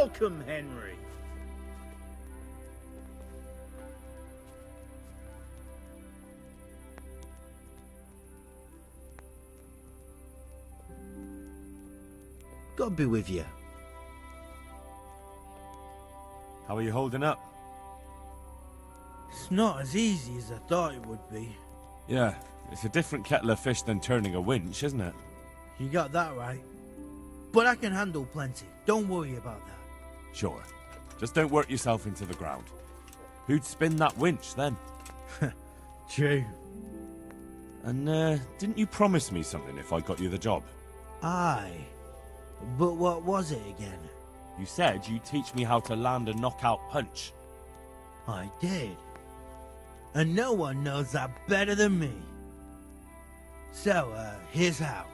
Welcome, Henry. God be with you. How are you holding up? It's not as easy as I thought it would be. Yeah, it's a different kettle of fish than turning a winch, isn't it? You got that right. But I can handle plenty. Don't worry about that. Sure. Just don't work yourself into the ground. Who'd spin that winch then? True. And, didn't you promise me something if I got you the job? Aye. But what was it again? You said you'd teach me how to land a knockout punch. I did. And no one knows that better than me. So, here's how.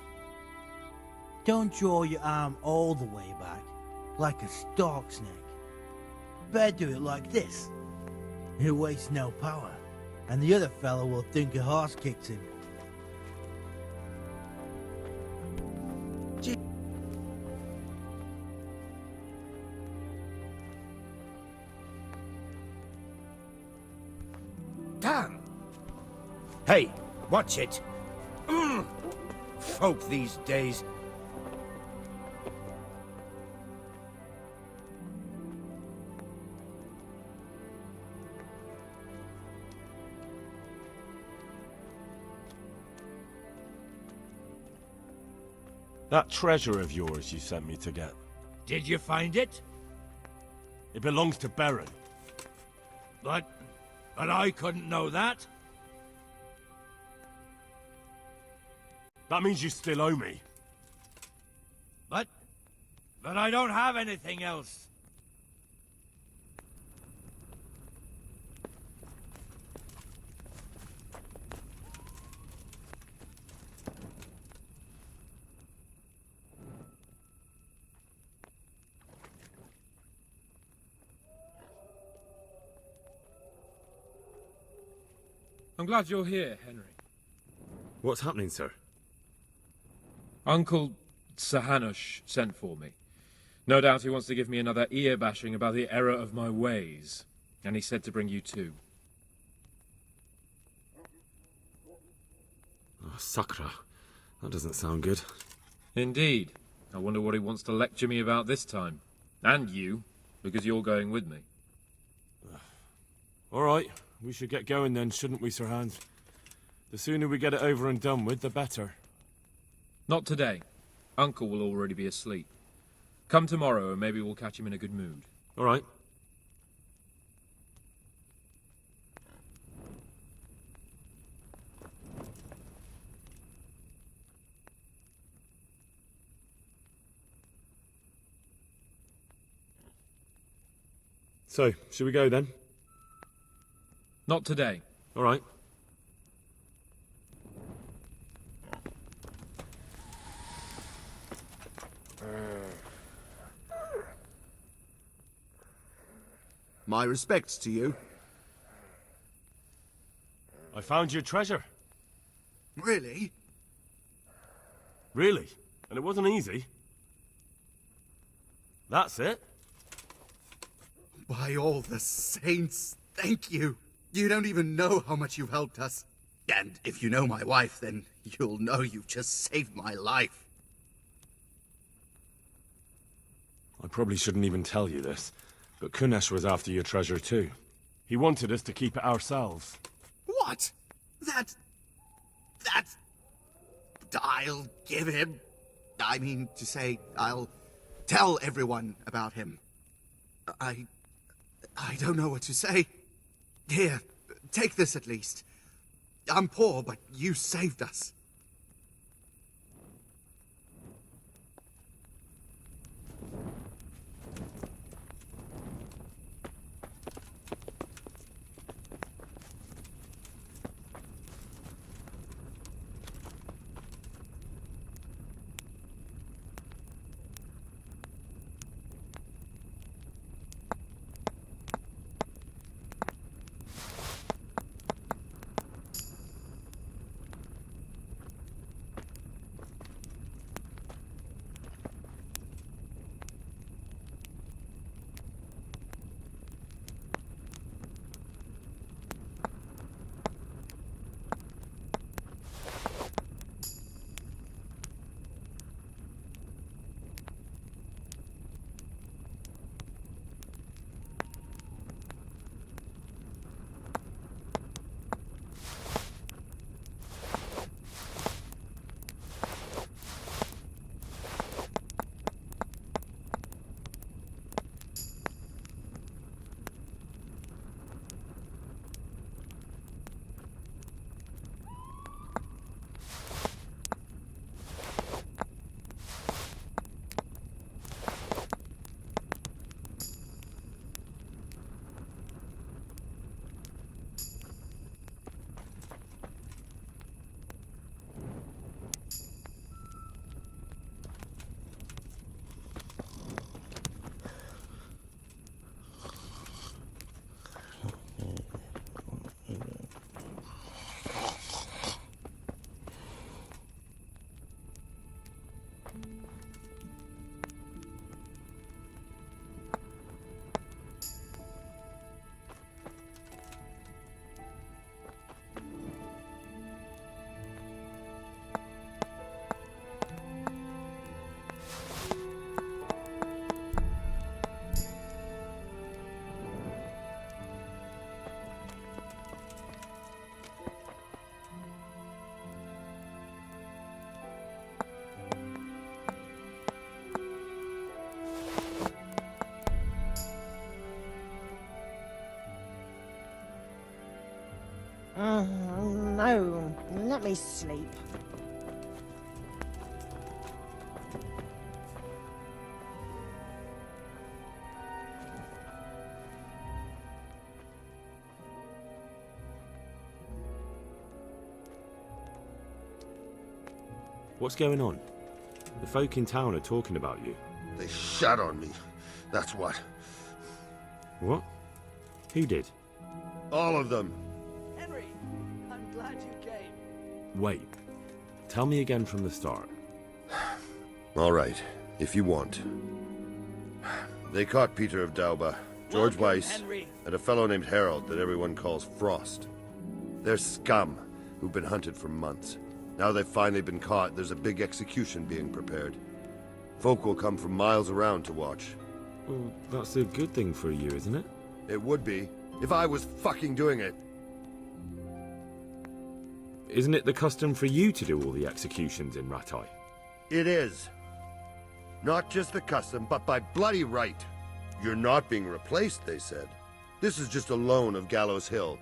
Don't draw your arm all the way back, like a stork snake. Better do it like this. It wastes no power, and the other fellow will think a horse kicked him. Damn! Hey, watch it. Folk these days. That treasure of yours you sent me to get. Did you find it? It belongs to Baron. But I couldn't know that. That means you still owe me. But I don't have anything else. I'm glad you're here, Henry. What's happening, sir? Uncle Sahanush sent for me. No doubt he wants to give me another ear-bashing about the error of my ways. And he said to bring you too. Oh, Sakra. That doesn't sound good. Indeed. I wonder what he wants to lecture me about this time. And you, because you're going with me. All right. We should get going then, shouldn't we, Sir Hans? The sooner we get it over and done with, the better. Not today. Uncle will already be asleep. Come tomorrow and maybe we'll catch him in a good mood. All right. So, should we go then? Not today. All right. My respects to you. I found your treasure. Really? Really? And it wasn't easy. That's it? By all the saints, thank you. You don't even know how much you've helped us. And if you know my wife, then you'll know you've just saved my life. I probably shouldn't even tell you this, but Kunesh was after your treasure too. He wanted us to keep it ourselves. What? That... I'll give him... I mean to say, I'll tell everyone about him. I don't know what to say. Here, take this at least. I'm poor, but you saved us. No, let me sleep. What's going on? The folk in town are talking about you. They shot on me. That's what. What? Who did? All of them. Henry, I'm glad you came. Wait. Tell me again from the start. All right, if you want. They caught Peter of Dauba, George Weiss, and a fellow named Harold that everyone calls Frost. They're scum who've been hunted for months. Now they've finally been caught, there's a big execution being prepared. Folk will come from miles around to watch. Well, that's a good thing for you, isn't it? It would be, if I was fucking doing it. Isn't it the custom for you to do all the executions in Rattay? It is. Not just the custom, but by bloody right. You're not being replaced, they said. This is just a loan of Gallows Hill.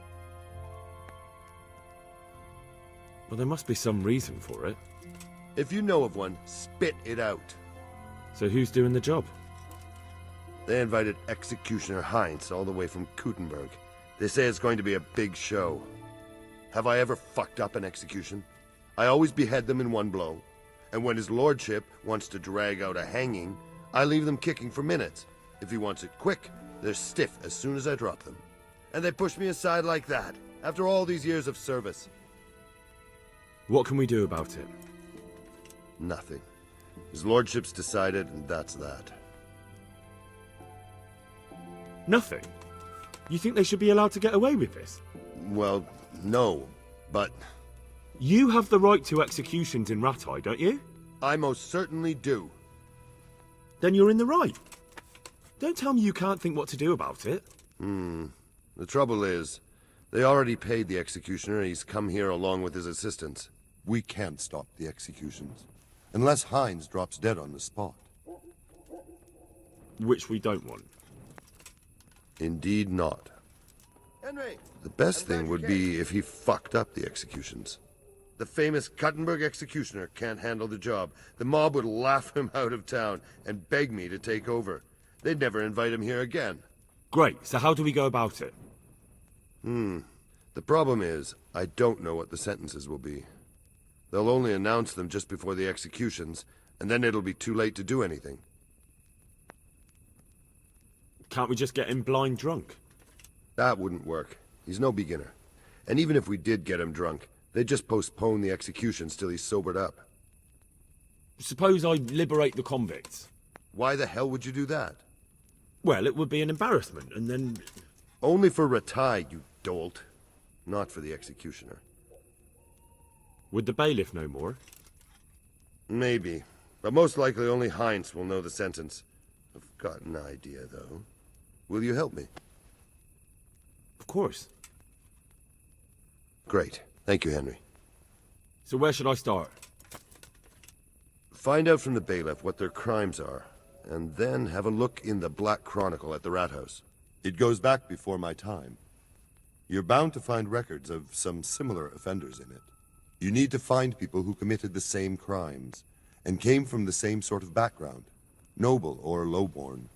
Well, there must be some reason for it. If you know of one, spit it out. So who's doing the job? They invited Executioner Heinz all the way from Kuttenberg. They say it's going to be a big show. Have I ever fucked up an execution? I always behead them in one blow. And when his lordship wants to drag out a hanging, I leave them kicking for minutes. If he wants it quick, they're stiff as soon as I drop them. And they push me aside like that, after all these years of service. What can we do about it? Nothing. His lordship's decided, and that's that. Nothing? You think they should be allowed to get away with this? Well, no, but You have the right to executions in Rattay, don't you? I most certainly do. Then you're in the right. Don't tell me you can't think what to do about it. The trouble is, they already paid the executioner and he's come here along with his assistants. We can't stop the executions, unless Heinz drops dead on the spot. Which we don't want. Indeed not. Henry! The best thing would be if he fucked up the executions. The famous Kuttenberg executioner can't handle the job. The mob would laugh him out of town and beg me to take over. They'd never invite him here again. Great, so how do we go about it? The problem is, I don't know what the sentences will be. They'll only announce them just before the executions, and then it'll be too late to do anything. Can't we just get him blind drunk? That wouldn't work. He's no beginner. And even if we did get him drunk, they'd just postpone the executions till he's sobered up. Suppose I liberate the convicts. Why the hell would you do that? Well, it would be an embarrassment, and then... Only for Rattay, you dolt. Not for the executioner. Would the bailiff know more? Maybe. But most likely only Heinz will know the sentence. I've got an idea, though. Will you help me? Of course. Great. Thank you, Henry. So where should I start? Find out from the bailiff what their crimes are, and then have a look in the Black Chronicle at the Rat House. It goes back before my time. You're bound to find records of some similar offenders in it. You need to find people who committed the same crimes, and came from the same sort of background, noble or lowborn.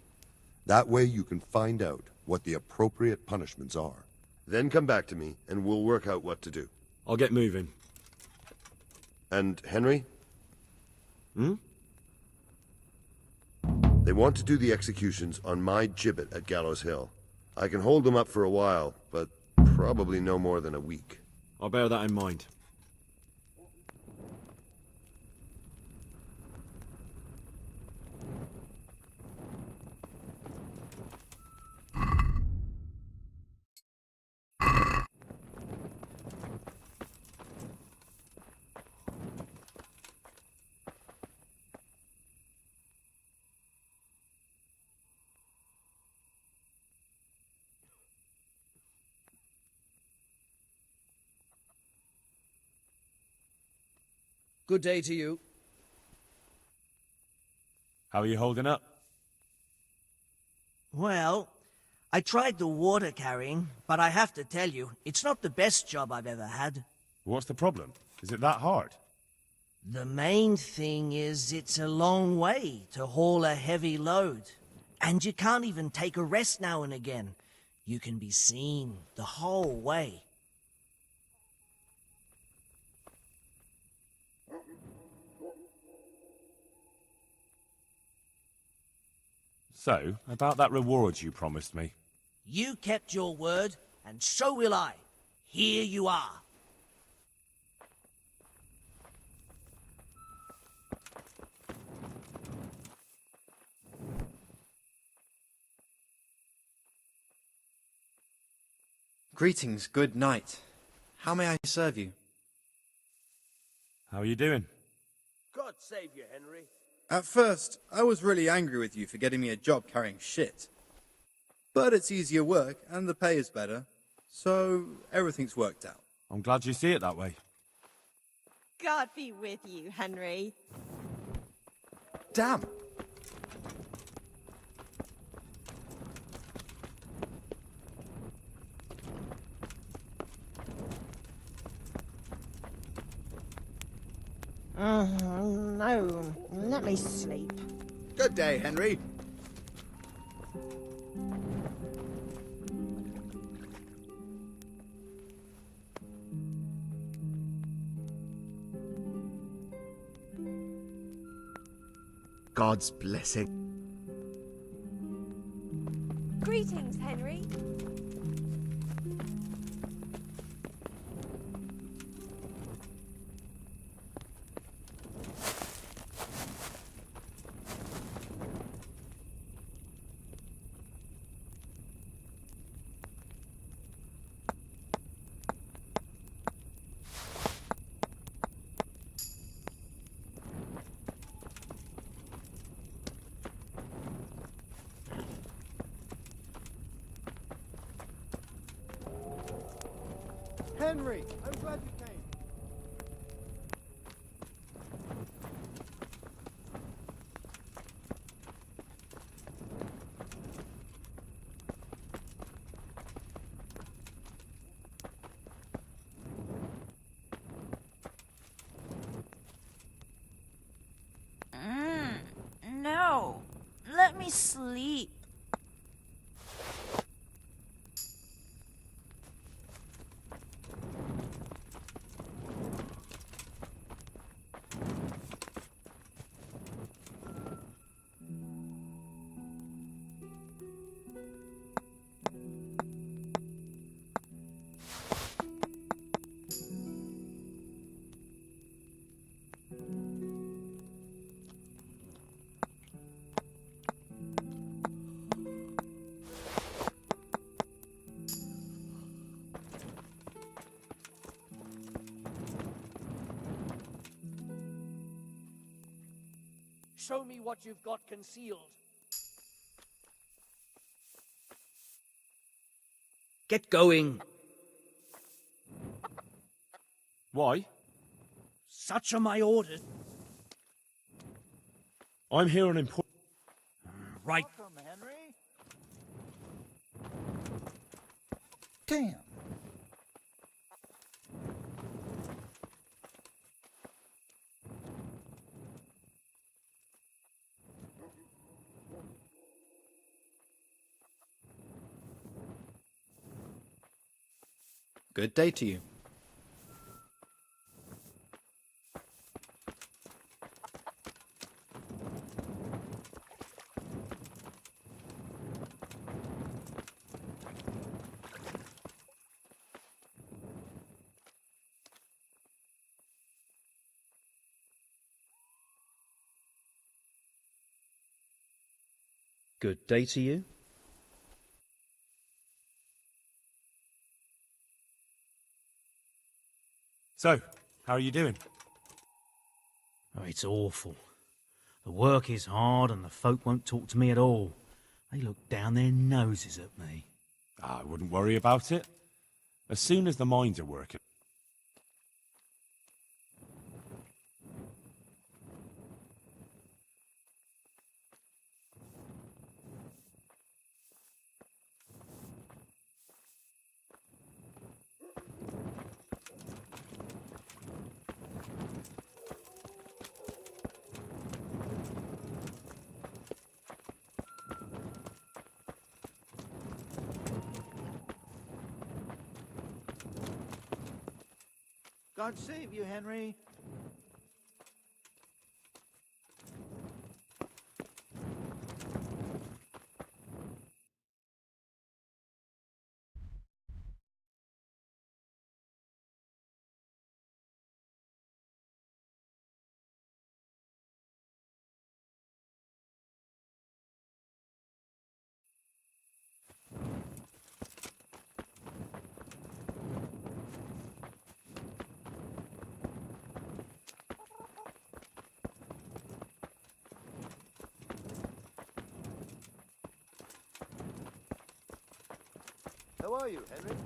That way you can find out what the appropriate punishments are. Then come back to me, and we'll work out what to do. I'll get moving. And Henry? Hmm? They want to do the executions on my gibbet at Gallows Hill. I can hold them up for a while, but probably no more than a week. I'll bear that in mind. Good day to you. How are you holding up? Well, I tried the water carrying, but I have to tell you, it's not the best job I've ever had. What's the problem? Is it that hard? The main thing is it's a long way to haul a heavy load. And you can't even take a rest now and again. You can be seen the whole way. So, about that reward you promised me. You kept your word, and so will I. Here you are. Greetings, good night. How may I serve you? How are you doing? God save you, Henry. At first, I was really angry with you for getting me a job carrying shit. But it's easier work, and the pay is better, so everything's worked out. I'm glad you see it that way. God be with you, Henry. Damn! No, let me sleep. Good day, Henry. God's blessing. Greetings, Henry. Henry, I'm glad you came. No. Let me sleep. Show me what you've got concealed. Get going. Why? Such are my orders. I'm here on important... Right. Welcome, Henry. Damn. Good day to you. Good day to you. So, how are you doing? Oh, it's awful. The work is hard and the folk won't talk to me at all. They look down their noses at me. I wouldn't worry about it. As soon as the mines are working... God save you, Henry. How are you, Henry?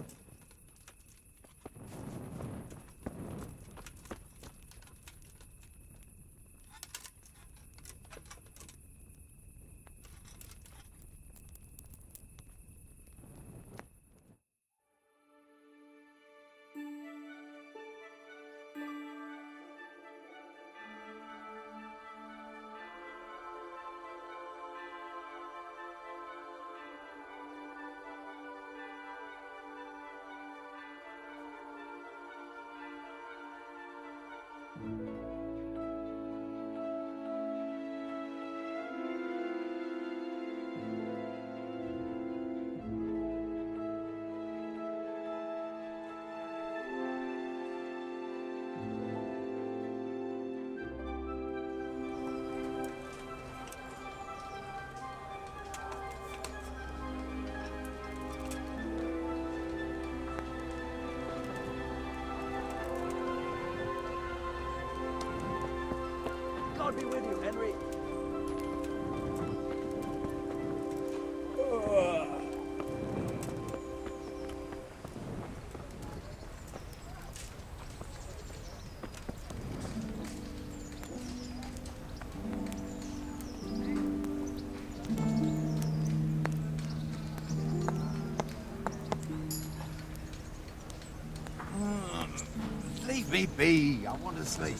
God be with you, Henry. Leave me be. I want to sleep.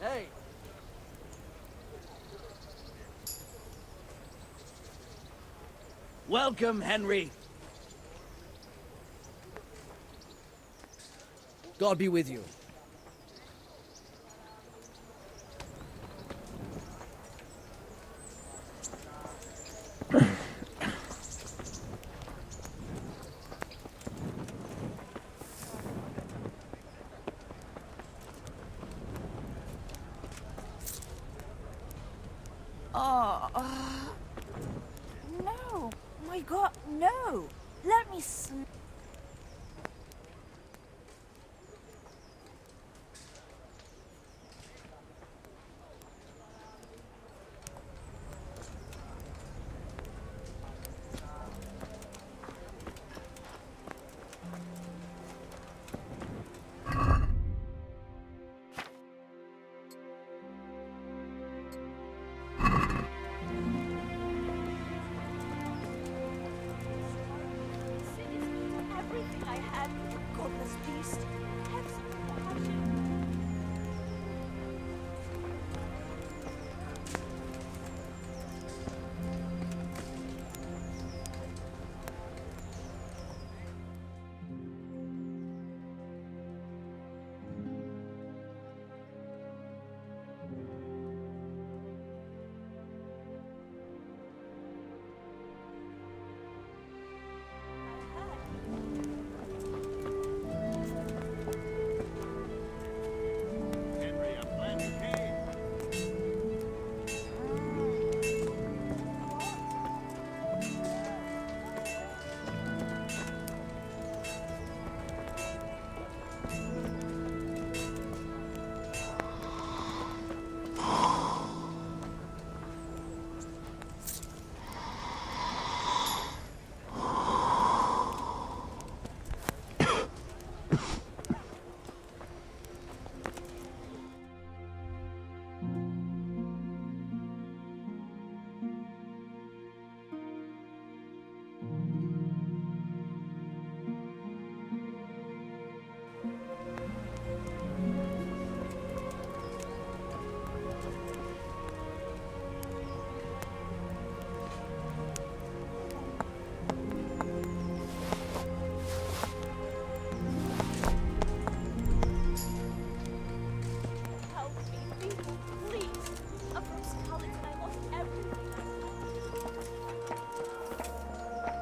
Hey! Welcome, Henry. God be with you. No. My God, no. Let me sleep. Everything I had, godless beast. Have some compassion.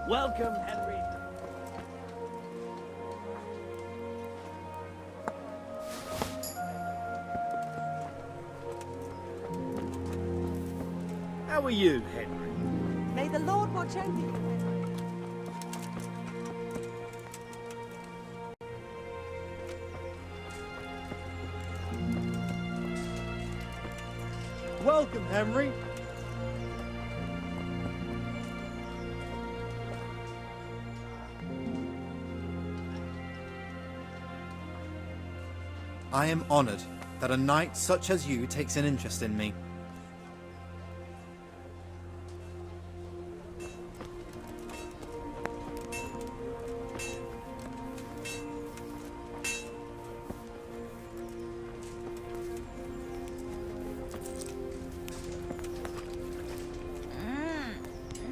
Welcome, Henry. How are you, Henry? May the Lord watch over you, Henry. Welcome, Henry. I am honored that a knight such as you takes an interest in me.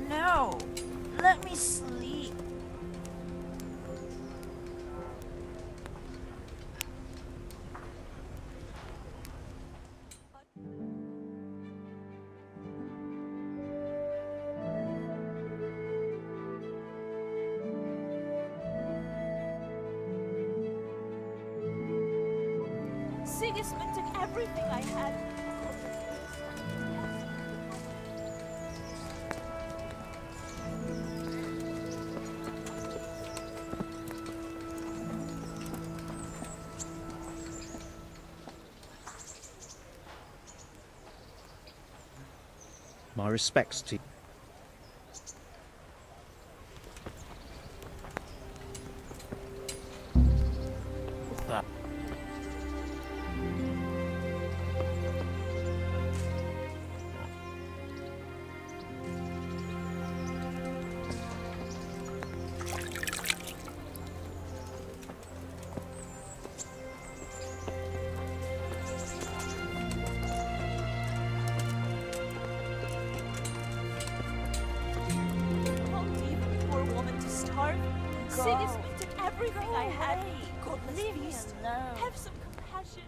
No. Let me sleep. Sigismund took everything I had. My respects to you. What's that? Sigismund took everything I had. Godless beast. Have some compassion.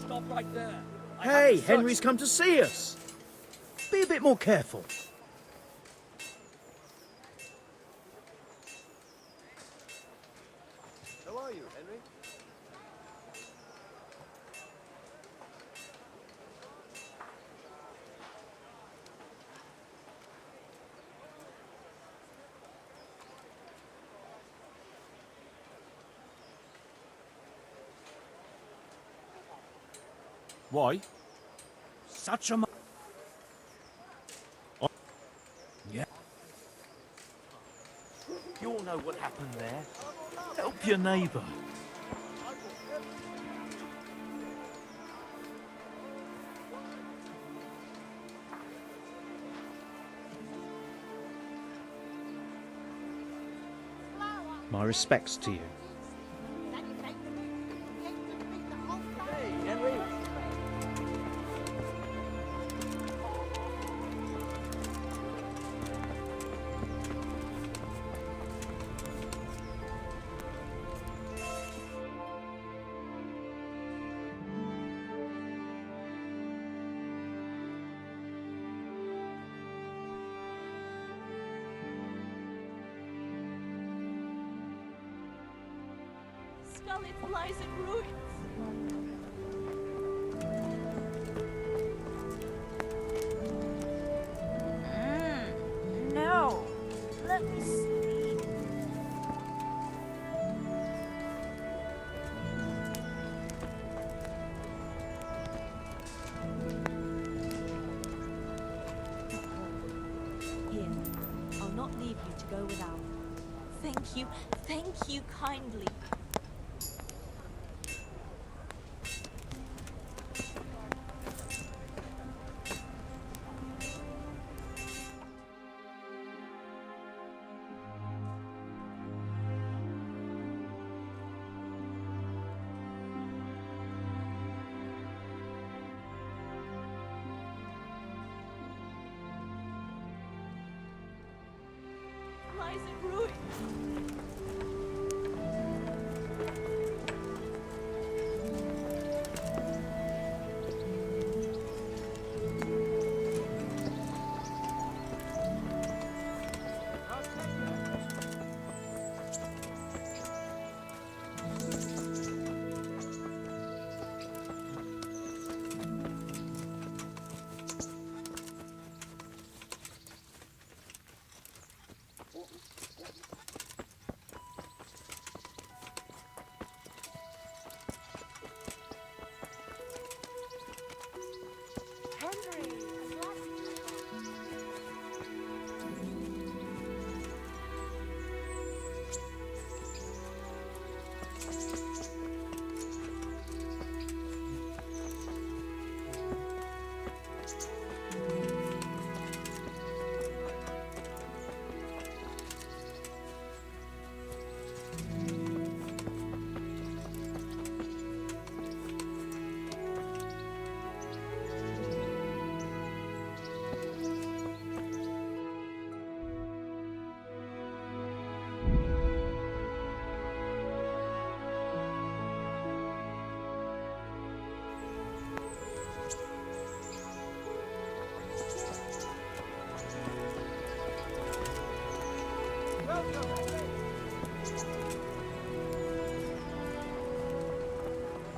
Stop right there. Hey, Henry's come to see us. Be a bit more careful. How are you, Henry? Why? Such a... Yeah. You all know what happened there. Help your neighbour. My respects to you. Hey, Henry. Scarlet lies in ruins. No. Let me sleep. Here, I'll not leave you to go without. Thank you kindly.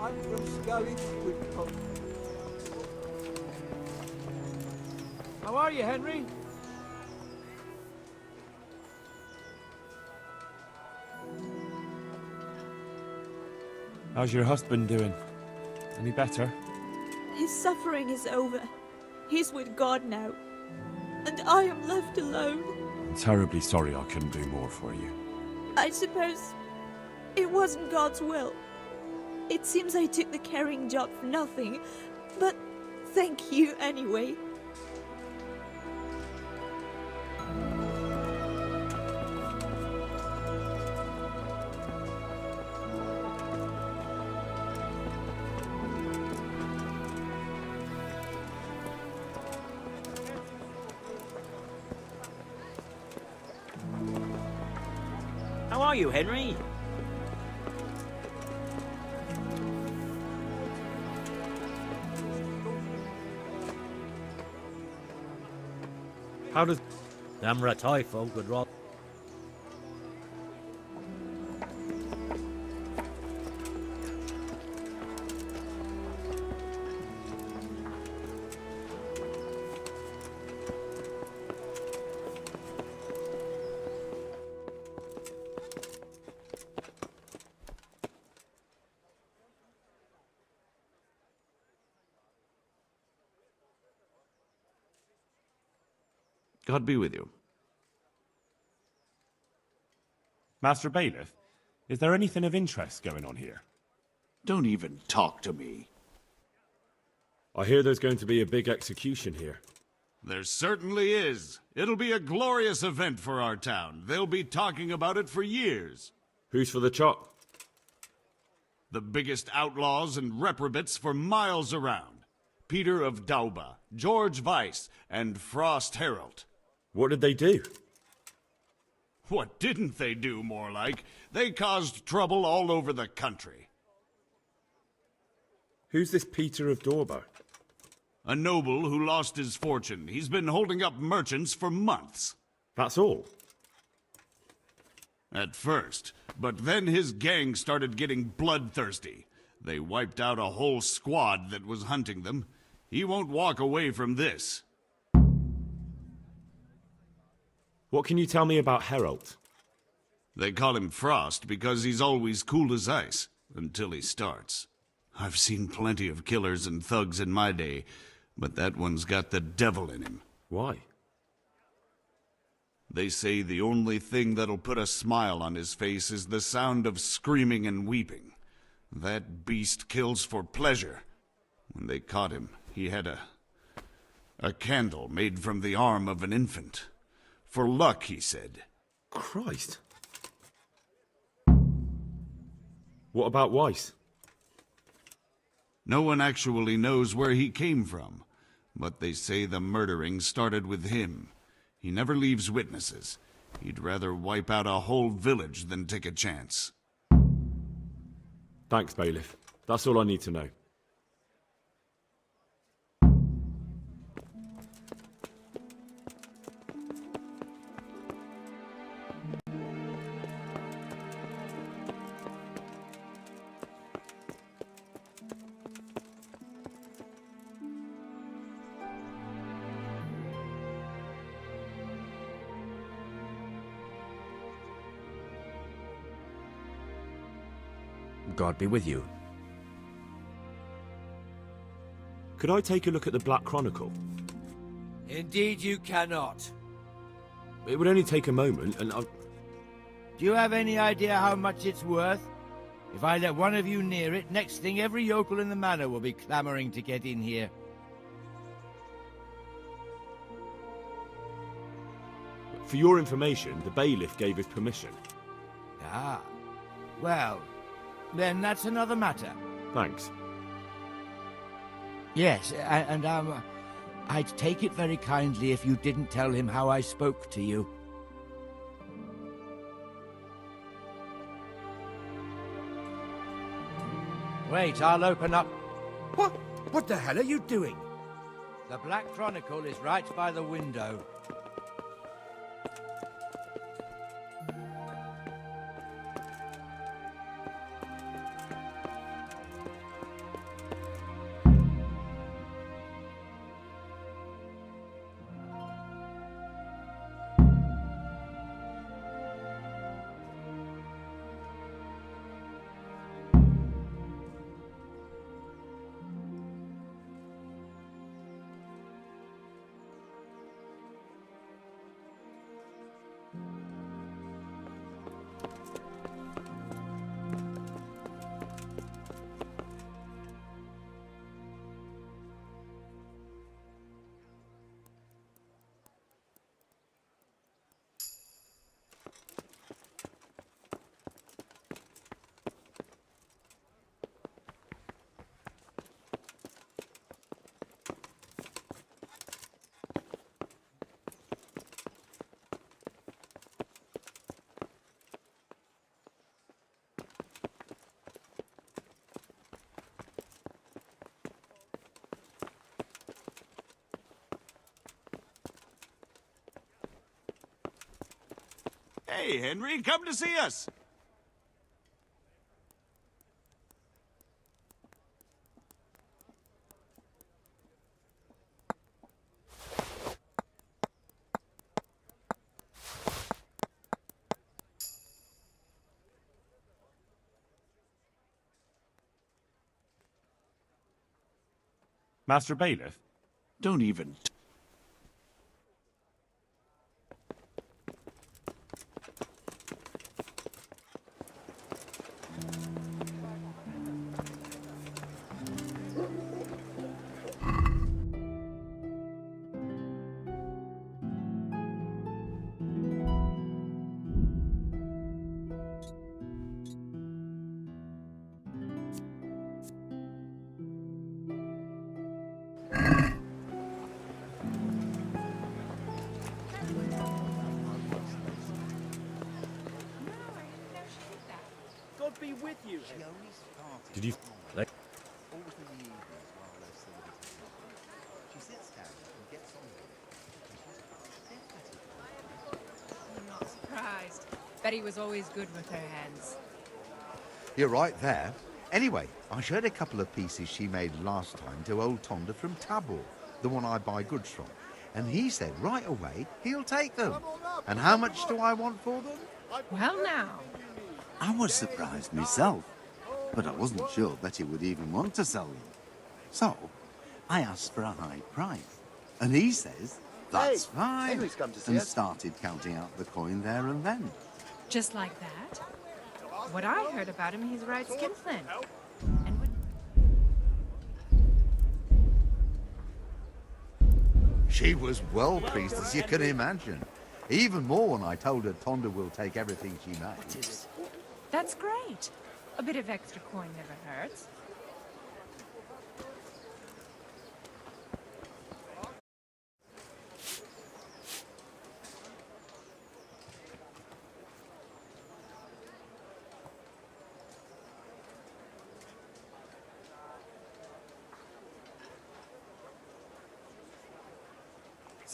I'm from Scully's Woodcock. How are you, Henry? How's your husband doing? Any better? His suffering is over. He's with God now. And I am left alone. I'm terribly sorry I couldn't do more for you. I suppose it wasn't God's will. It seems I took the carrying job for nothing, but thank you anyway. How are you, Henry? How does... Them Rattay folk would rather... God be with you. Master Bailiff, is there anything of interest going on here? Don't even talk to me. I hear there's going to be a big execution here. There certainly is. It'll be a glorious event for our town. They'll be talking about it for years. Who's for the chop? The biggest outlaws and reprobates for miles around. Peter of Dauba, George Weiss, and Frost Herald. What did they do? What didn't they do, more like? They caused trouble all over the country. Who's this Peter of Dauba? A noble who lost his fortune. He's been holding up merchants for months. That's all? At first, but then his gang started getting bloodthirsty. They wiped out a whole squad that was hunting them. He won't walk away from this. What can you tell me about Herald? They call him Frost because he's always cool as ice, until he starts. I've seen plenty of killers and thugs in my day, but that one's got the devil in him. Why? They say the only thing that'll put a smile on his face is the sound of screaming and weeping. That beast kills for pleasure. When they caught him, he had a candle made from the arm of an infant. For luck, he said. Christ. What about Weiss? No one actually knows where he came from, but they say the murdering started with him. He never leaves witnesses. He'd rather wipe out a whole village than take a chance. Thanks, Bailiff. That's all I need to know. God be with you. Could I take a look at the Black Chronicle? Indeed you cannot. It would only take a moment, and Do you have any idea how much it's worth? If I let one of you near it, next thing every yokel in the manor will be clamoring to get in here. For your information, the bailiff gave us permission. Ah. Well, then that's another matter. Thanks. Yes, and I'd take it very kindly if you didn't tell him how I spoke to you. Wait, I'll open up. What? What the hell are you doing? The Black Chronicle is right by the window. Hey, Henry, come to see us. Master Bailiff? Don't even... God be with you. Did you... I'm not surprised. Betty was always good with her hands. You're right there. Anyway, I showed a couple of pieces she made last time to old Tonda from Tabor, the one I buy goods from. And he said right away he'll take them. And how much do I want for them? Well now. I was surprised myself, but I wasn't sure Betty would even want to sell them. So, I asked for a high price, and he says, that's fine, Henry's come to see and us. started counting out the coin there and then. Just like that? What I heard about him, he's a right skinflint. And would... She was well pleased, as you can imagine. Even more when I told her Tonda will take everything she makes. That's great. A bit of extra coin never hurts.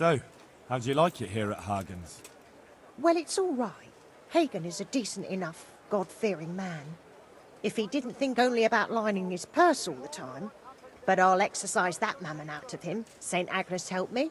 So, how'd you like it here at Hagen's? Well, it's all right. Hagen is a decent enough, God-fearing man. If he didn't think only about lining his purse all the time. But I'll exercise that mammon out of him, St. Agnes help me.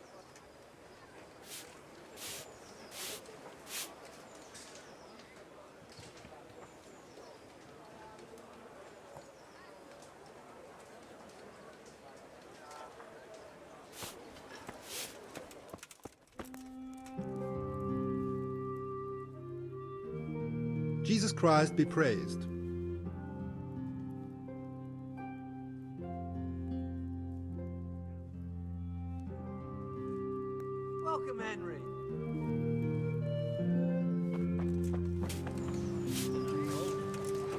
Jesus Christ be praised. Welcome, Henry.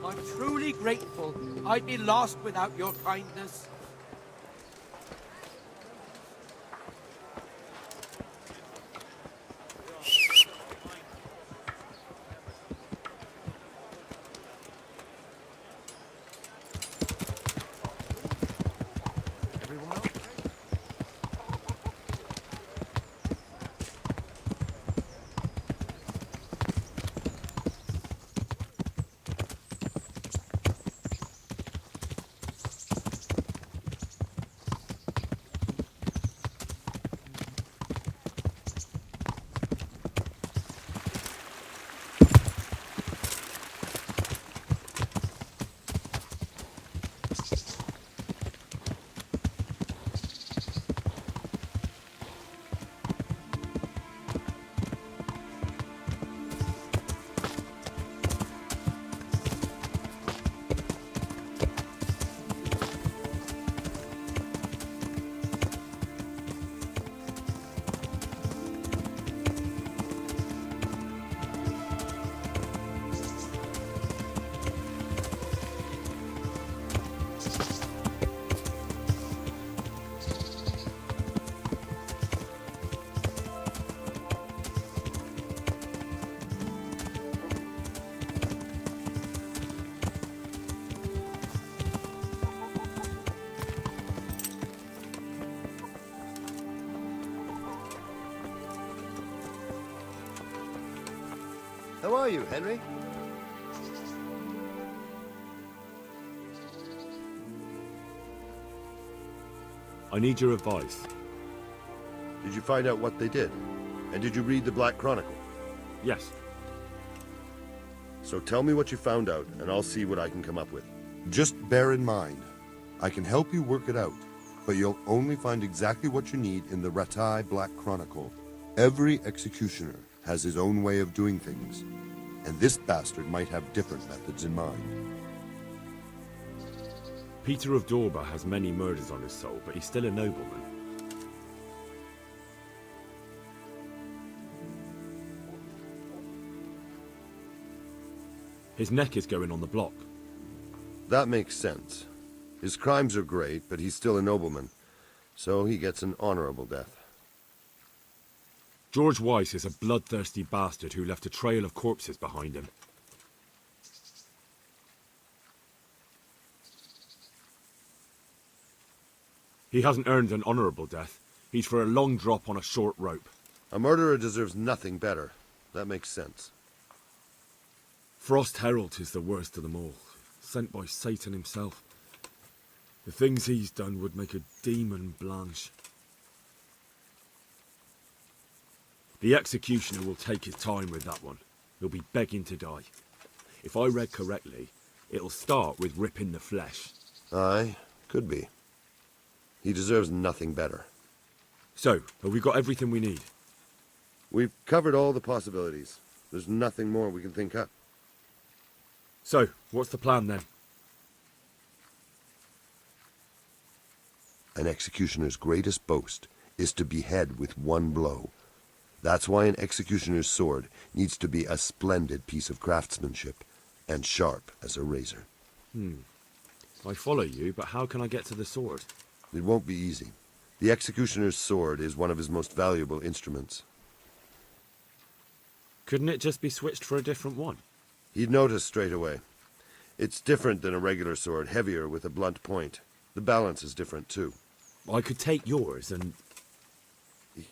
I'm truly grateful. I'd be lost without your kindness. How are you, Henry? I need your advice. Did you find out what they did? And did you read the Black Chronicle? Yes. So tell me what you found out, and I'll see what I can come up with. Just bear in mind, I can help you work it out, but you'll only find exactly what you need in the Rattay Black Chronicle. Every executioner has his own way of doing things, and this bastard might have different methods in mind. Peter of Dorba has many murders on his soul, but he's still a nobleman. His neck is going on the block. That makes sense. His crimes are great, but he's still a nobleman, so he gets an honorable death. George Weiss is a bloodthirsty bastard who left a trail of corpses behind him. He hasn't earned an honorable death. He's for a long drop on a short rope. A murderer deserves nothing better. That makes sense. Frost Herald is the worst of them all, sent by Satan himself. The things he's done would make a demon blanch. The executioner will take his time with that one. He'll be begging to die. If I read correctly, it'll start with ripping the flesh. Aye, could be. He deserves nothing better. So, have we got everything we need? We've covered all the possibilities. There's nothing more we can think up. So, what's the plan then? An executioner's greatest boast is to behead with one blow. That's why an executioner's sword needs to be a splendid piece of craftsmanship and sharp as a razor. I follow you, but how can I get to the sword? It won't be easy. The executioner's sword is one of his most valuable instruments. Couldn't it just be switched for a different one? He'd notice straight away. It's different than a regular sword, heavier with a blunt point. The balance is different too. I could take yours and...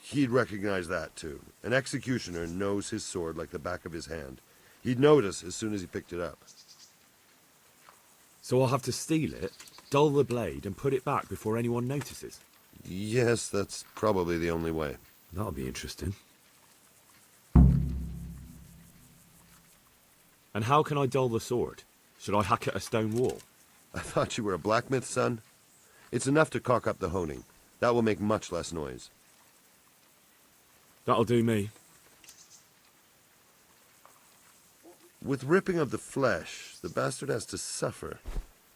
He'd recognize that, too. An executioner knows his sword like the back of his hand. He'd notice as soon as he picked it up. So I'll have to steal it, dull the blade, and put it back before anyone notices? Yes, that's probably the only way. That'll be interesting. And how can I dull the sword? Should I hack at a stone wall? I thought you were a blacksmith, son. It's enough to caulk up the honing. That will make much less noise. That'll do me. With ripping of the flesh, the bastard has to suffer,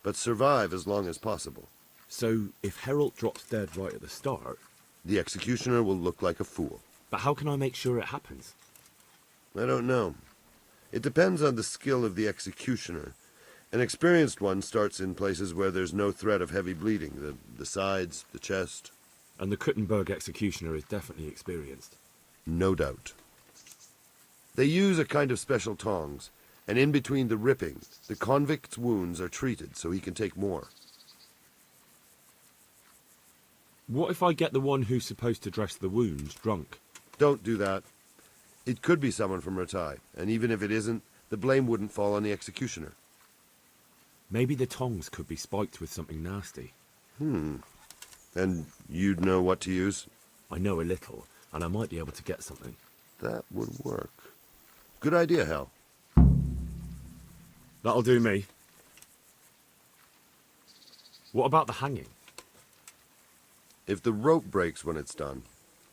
but survive as long as possible. So, if Herald drops dead right at the start... The executioner will look like a fool. But how can I make sure it happens? I don't know. It depends on the skill of the executioner. An experienced one starts in places where there's no threat of heavy bleeding. The sides, the chest. And the Kuttenberg executioner is definitely experienced. No doubt. They use a kind of special tongs, and in between the ripping, the convict's wounds are treated so he can take more. What if I get the one who's supposed to dress the wounds drunk? Don't do that. It could be someone from Rattay, and even if it isn't, the blame wouldn't fall on the executioner. Maybe the tongs could be spiked with something nasty. And you'd know what to use? I know a little, and I might be able to get something. That would work. Good idea, Hal. That'll do me. What about the hanging? If the rope breaks when it's done,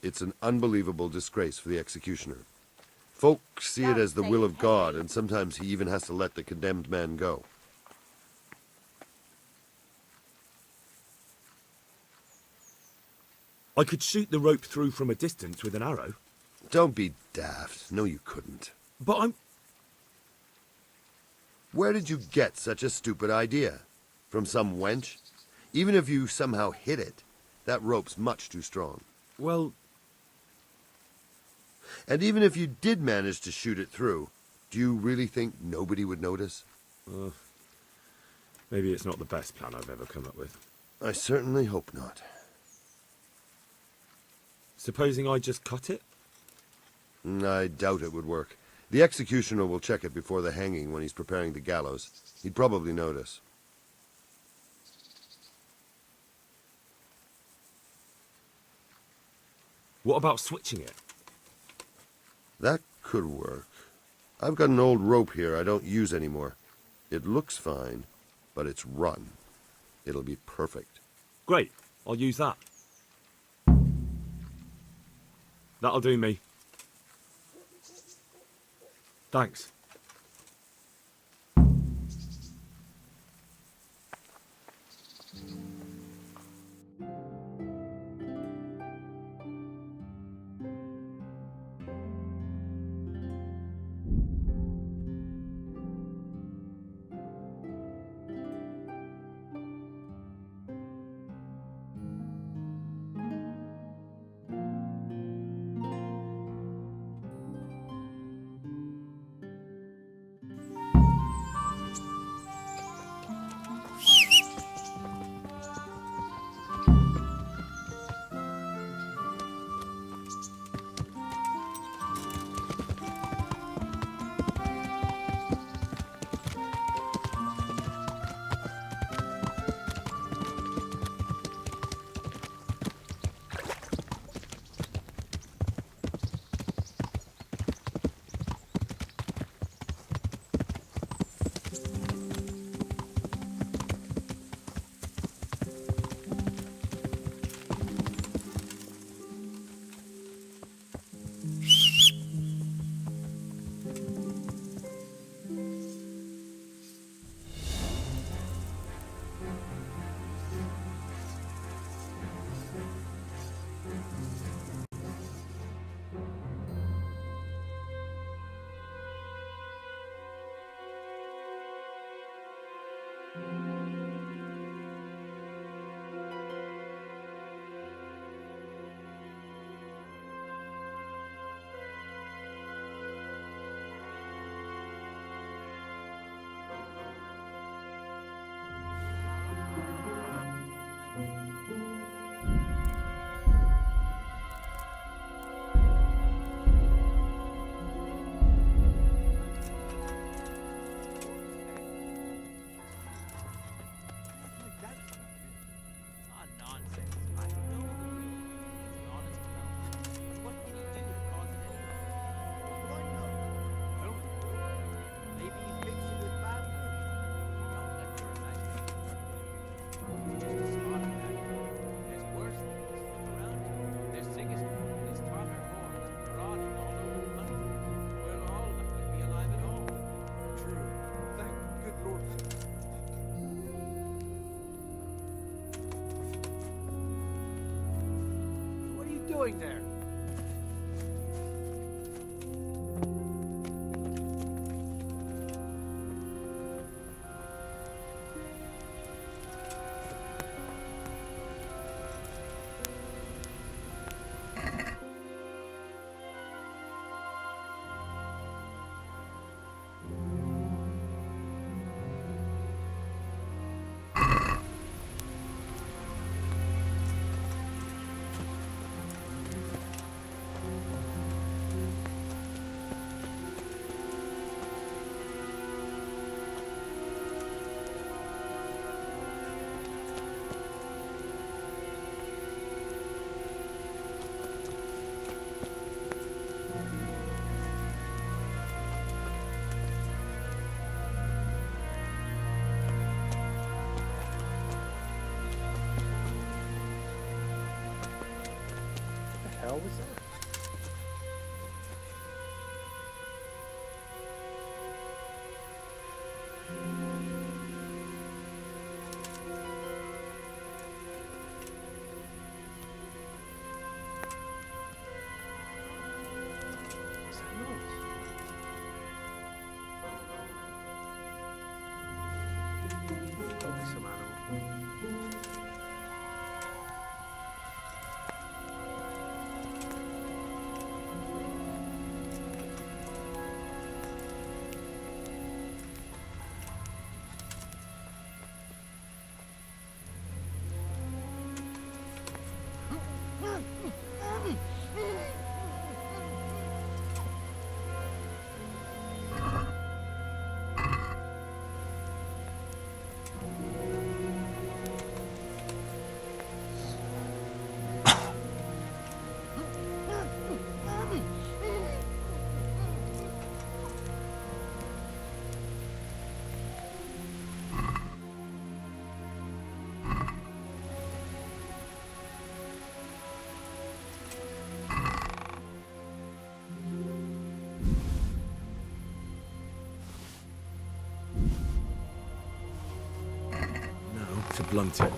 it's an unbelievable disgrace for the executioner. Folk see it as the will of God, and sometimes he even has to let the condemned man go. I could shoot the rope through from a distance with an arrow. Don't be daft. No, you couldn't. But I'm... Where did you get such a stupid idea? From some wench? Even if you somehow hit it, that rope's much too strong. Well... And even if you did manage to shoot it through, do you really think nobody would notice? Maybe it's not the best plan I've ever come up with. I certainly hope not. Supposing I just cut it? I doubt it would work. The executioner will check it before the hanging when he's preparing the gallows. He'd probably notice. What about switching it? That could work. I've got an old rope here I don't use anymore. It looks fine, but it's rotten. It'll be perfect. Great. I'll use that. That'll do me. Thanks. doing there? Hell was that? To blunt it.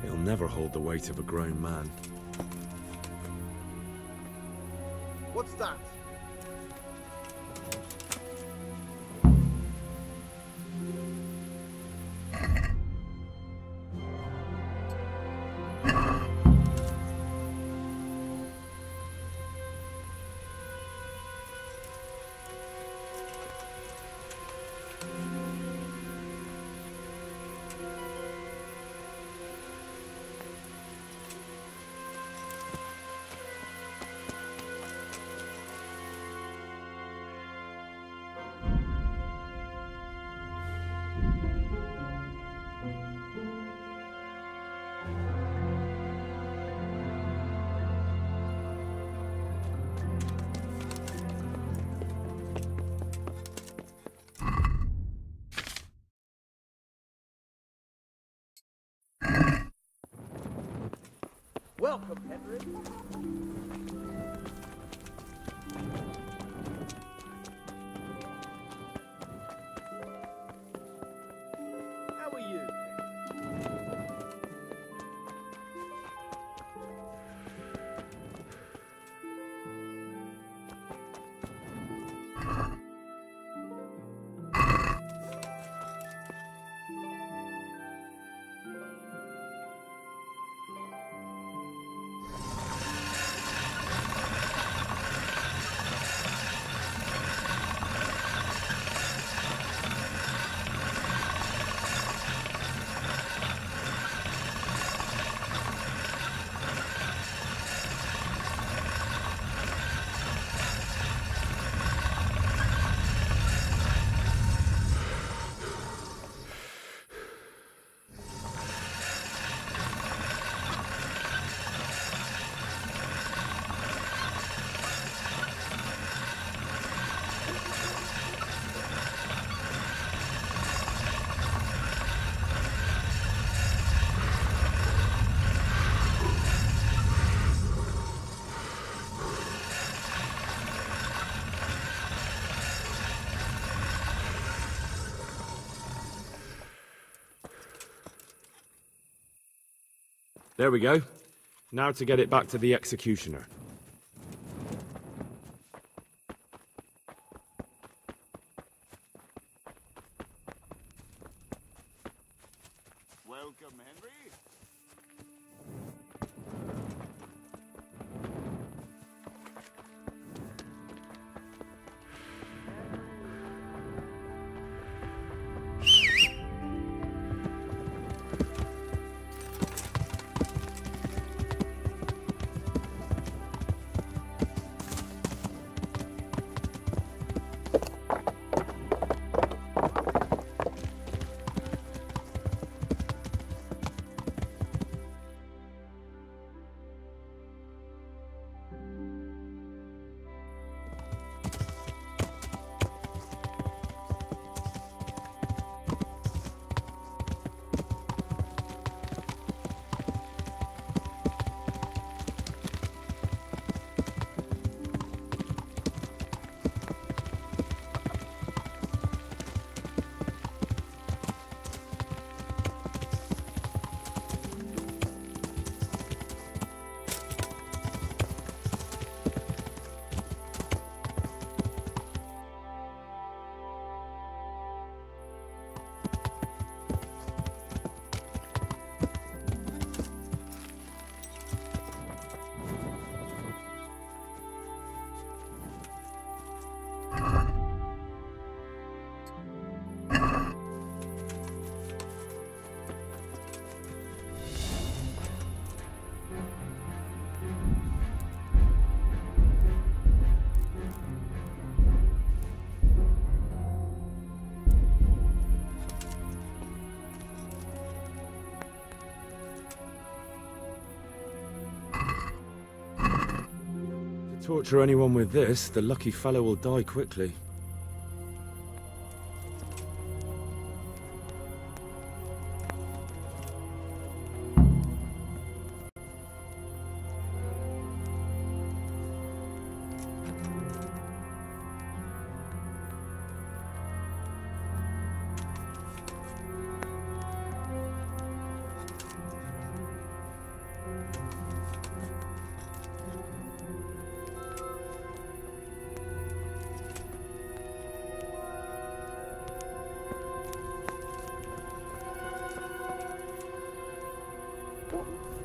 He'll never hold the weight of a grown man. What's that? Welcome, Henry. How are you? There we go. Now to get it back to the executioner. Welcome, Henry. Torture anyone with this, the lucky fellow will die quickly.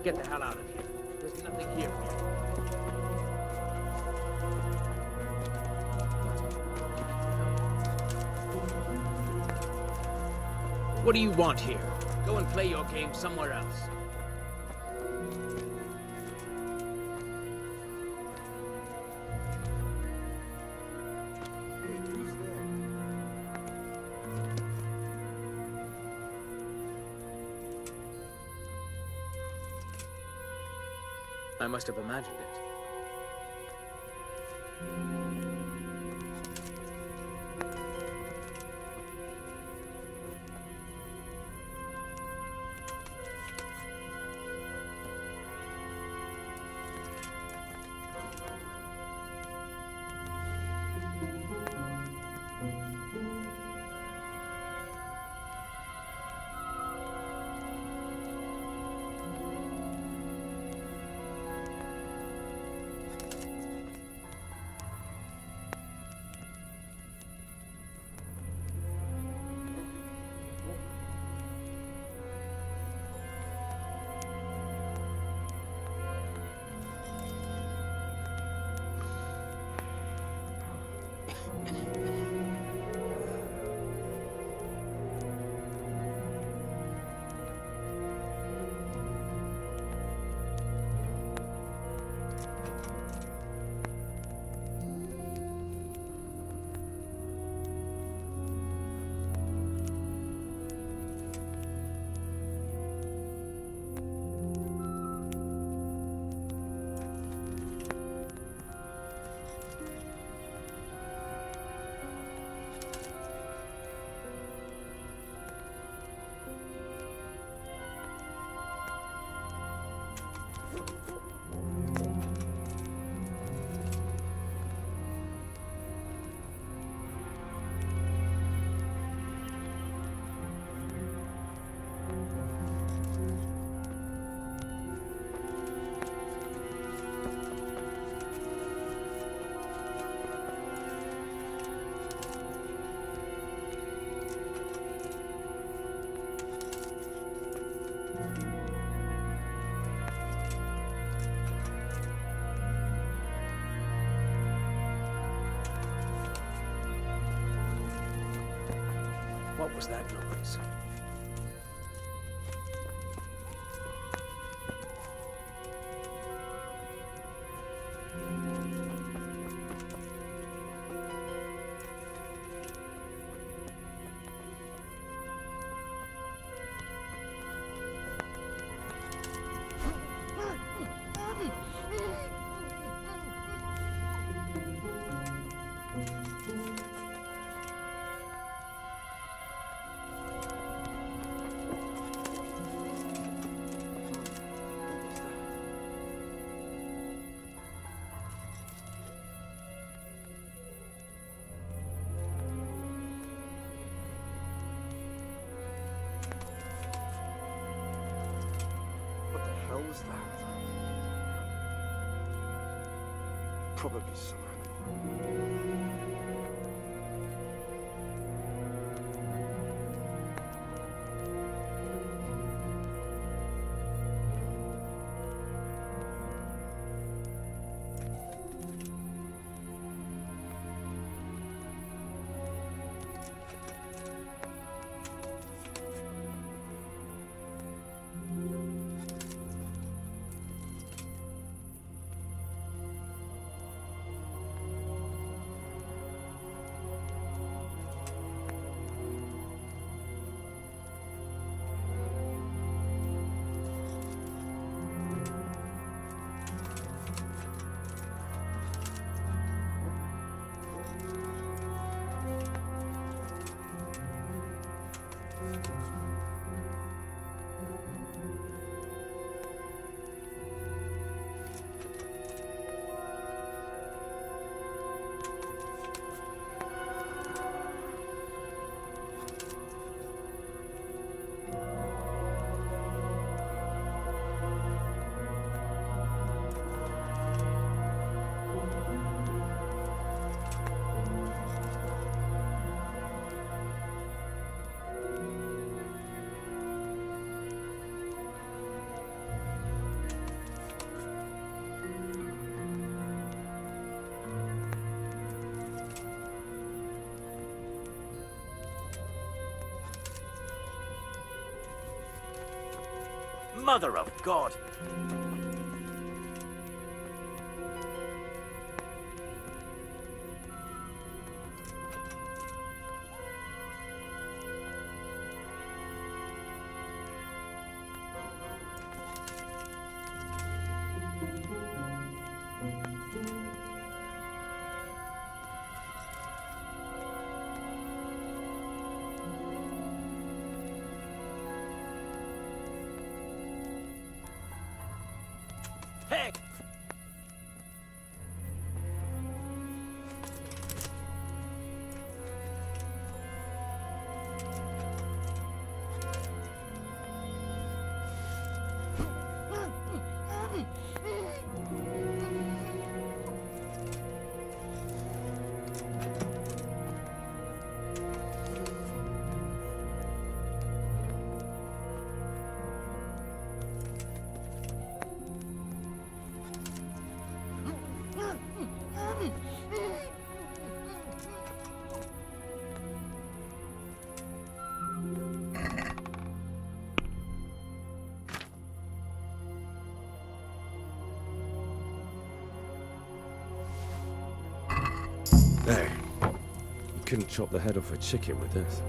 Get the hell out of here. There's nothing here for you. What do you want here? Go and play your game somewhere else. I must have imagined it. was that noise? What the hell was that? Probably some animal. Mother of God! Heck! There. You couldn't chop the head off a chicken with this.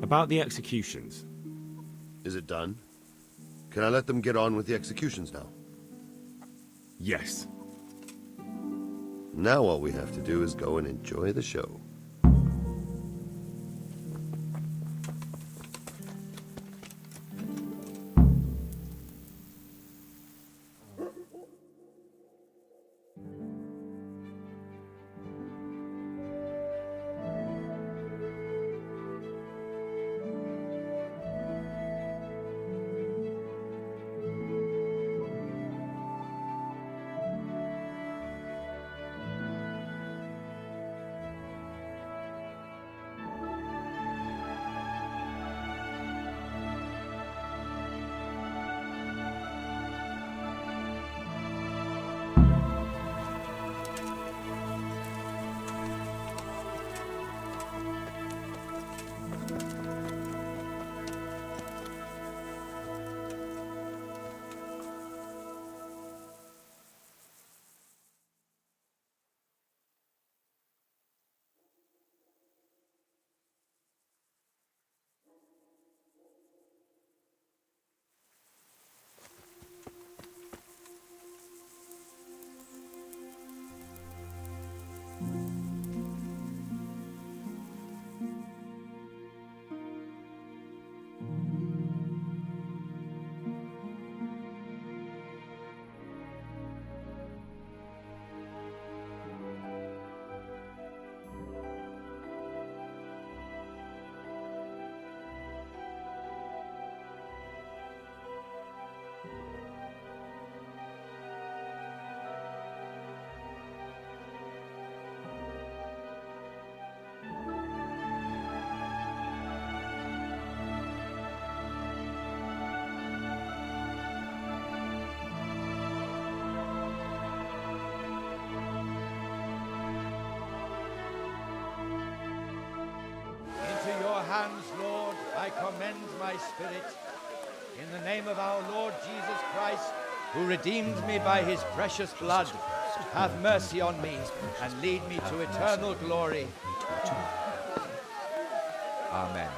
About the executions. Is it done? Can I let them get on with the executions now? Yes. Now all we have to do is go and enjoy the show. Into your hands, Lord, I commend my spirit. In the name of our Lord Jesus Christ, who redeemed me by his precious blood, have mercy on me and lead me to eternal glory. Amen.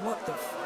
What the f...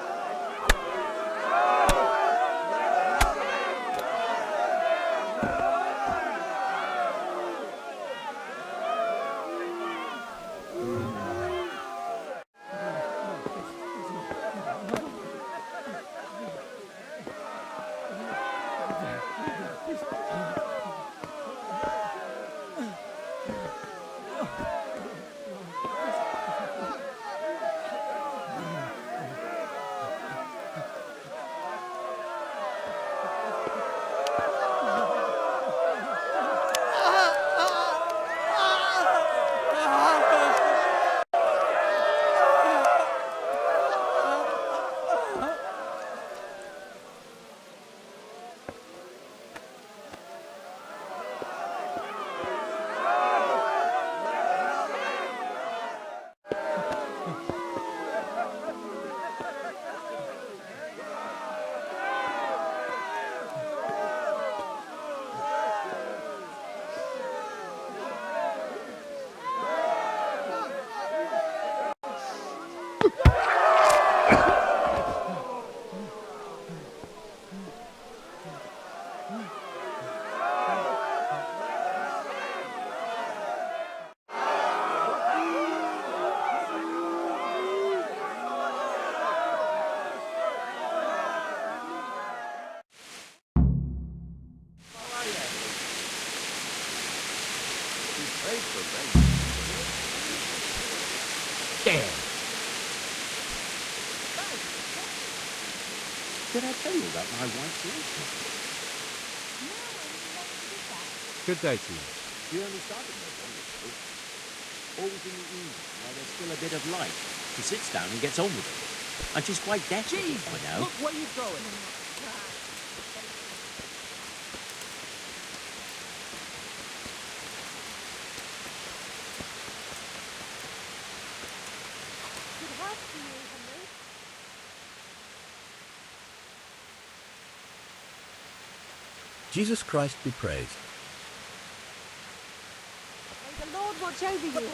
Damn. Did I tell you about my wife's life? Good day to you. You only started those ago. Always in the evening, while there's still a bit of light. She sits down and gets on with it. And she's quite desperate, I know. Look where you're going. Jesus Christ be praised. May the Lord watch over you, Henry.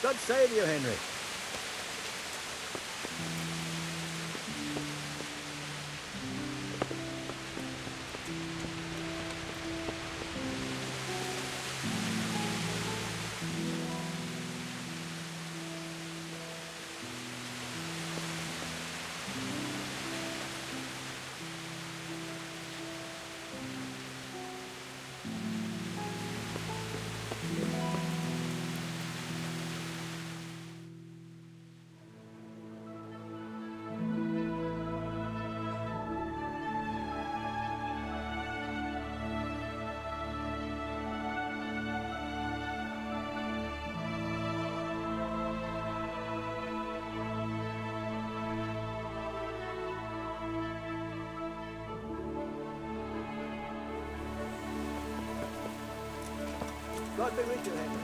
God save you, Henry. God be with you, Henry.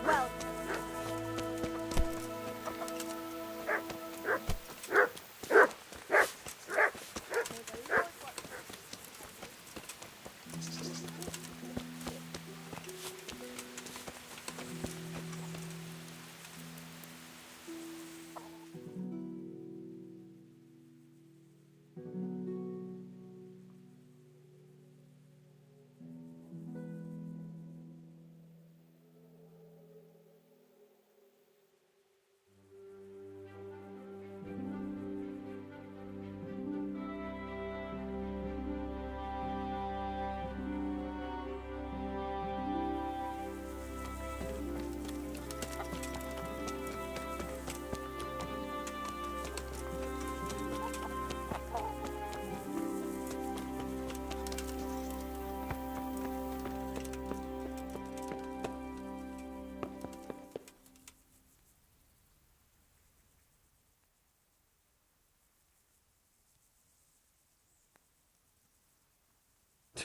Well,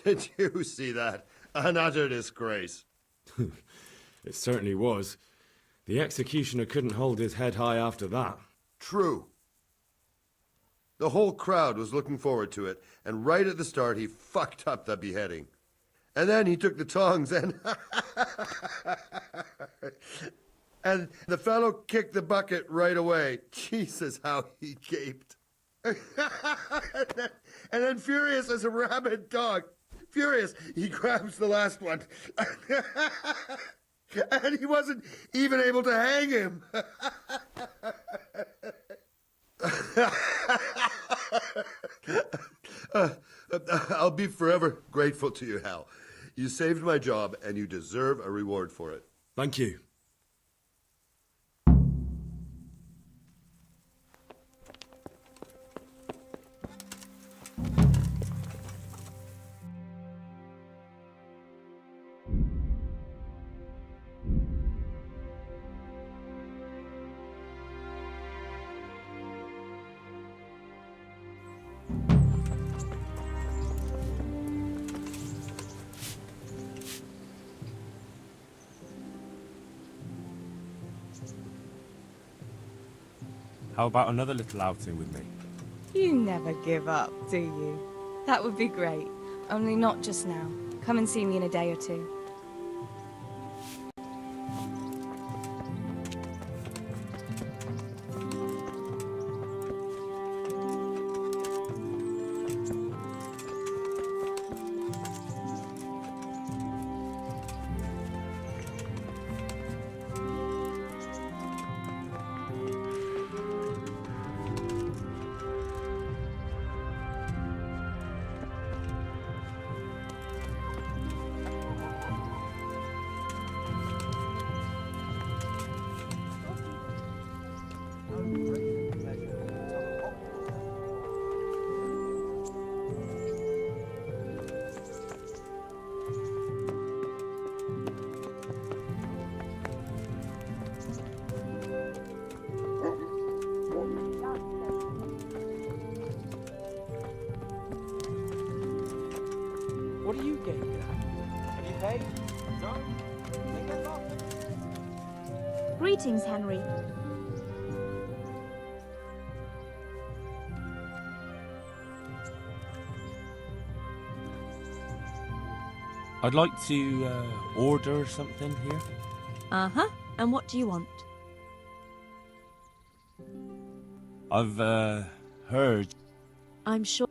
Did you see that? An utter disgrace. It certainly was. The executioner couldn't hold his head high after that. True. The whole crowd was looking forward to it, and right at the start he fucked up the beheading. And then he took the tongs and... and the fellow kicked the bucket right away. Jesus, how he gaped. and then furious as a rabid dog. Furious, he grabs the last one. And he wasn't even able to hang him. I'll be forever grateful to you, Hal. You saved my job, and you deserve a reward for it. Thank you. How about another little outing with me? You never give up, do you? That would be great. Only not just now. Come and see me in a day or two. What are you getting at? Have you paid? No? Think that's off? Greetings, Henry. I'd like to order something here. Uh-huh. And what do you want? I've heard. I'm sure